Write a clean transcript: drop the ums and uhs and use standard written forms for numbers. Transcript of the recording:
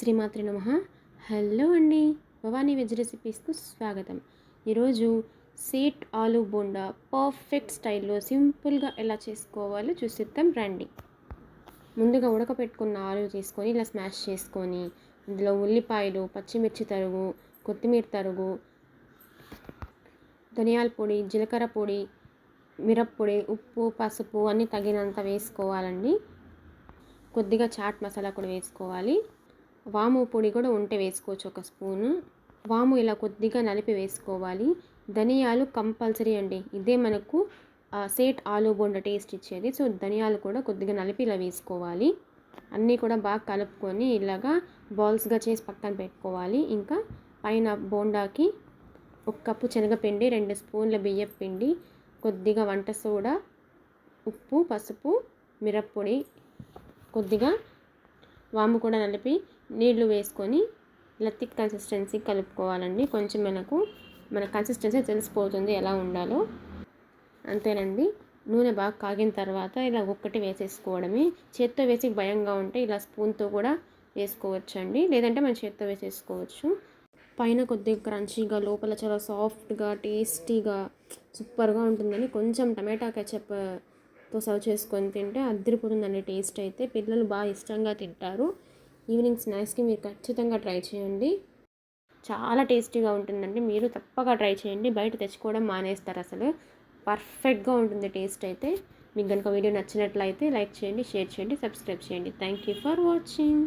శ్రీమాత్రి నమః. హలో అండి, భవానీ వెజ్ రెసిపీస్కు స్వాగతం. ఈరోజు సేట్ ఆలు బోండా పర్ఫెక్ట్ స్టైల్లో సింపుల్గా ఎలా చేసుకోవాలో చూసిద్దాం రండి. ముందుగా ఉడకపెట్టుకున్న ఆలు తీసుకొని ఇలా స్మాష్ చేసుకొని అందులో ఉల్లిపాయలు, పచ్చిమిర్చి తరుగు, కొత్తిమీర తరుగు, ధనియాల పొడి, జీలకర్ర పొడి, మిరప్పొడి, ఉప్పు, పసుపు అన్నీ తగినంత వేసుకోవాలండి. కొద్దిగా చాట్ మసాలా కూడా వేసుకోవాలి. వాము పొడి కూడా ఉంటే వేసుకోవచ్చు, ఒక స్పూను. వాము ఇలా కొద్దిగా నలిపి వేసుకోవాలి. ధనియాలు కంపల్సరీ అండి, ఇదే మనకు సేట్ ఆలు బోండా టేస్ట్ ఇచ్చేది. సో ధనియాలు కూడా కొద్దిగా నలిపి ఇలా వేసుకోవాలి. అన్నీ కూడా బాగా కలుపుకొని ఇలాగా బాల్స్గా చేసి పక్కన పెట్టుకోవాలి. ఇంకా పైన బోండాకి 1 కప్పు శనగపిండి, 2 స్పూన్ల బియ్యం పిండి, కొద్దిగా వంట సోడా, ఉప్పు, పసుపు, మిరప్పొడి, కొద్దిగా వాము కూడా నలిపి నీళ్లు వేసుకొని ఇలా థిక్ కన్సిస్టెన్సీ కలుపుకోవాలండి. కొంచెం మన కన్సిస్టెన్సీ తెలిసిపోతుంది ఎలా ఉండాలో. అంతేనండి. నూనె బాగా కాగిన తర్వాత ఇలా ఒక్కటి వేసేసుకోవడమే. చేత్తో వేసి భయంగా ఉంటే ఇలా స్పూన్తో కూడా వేసుకోవచ్చండి, లేదంటే మనం చేత్తో వేసేసుకోవచ్చు. పైన కొద్దిగా క్రంచీగా, లోపల చాలా సాఫ్ట్గా, టేస్టీగా, సూపర్గా ఉంటుందని కొంచెం టమాటా కెచప్తో సర్వ్ చేసుకొని తింటే అదిరిపోతుందండి టేస్ట్ అయితే. పిల్లలు బాగా ఇష్టంగా తింటారు. ఈవినింగ్ స్నాక్స్కి మీరు ఖచ్చితంగా ట్రై చేయండి, చాలా టేస్టీగా ఉంటుందండి. మీరు తప్పగా ట్రై చేయండి, బయట తెచ్చుకోవడం మానేస్తారు అసలు. పర్ఫెక్ట్గా ఉంటుంది టేస్ట్ అయితే. మీకు కనుక వీడియో నచ్చినట్లయితే లైక్ చేయండి, షేర్ చేయండి, సబ్స్క్రైబ్ చేయండి. Thank you for watching.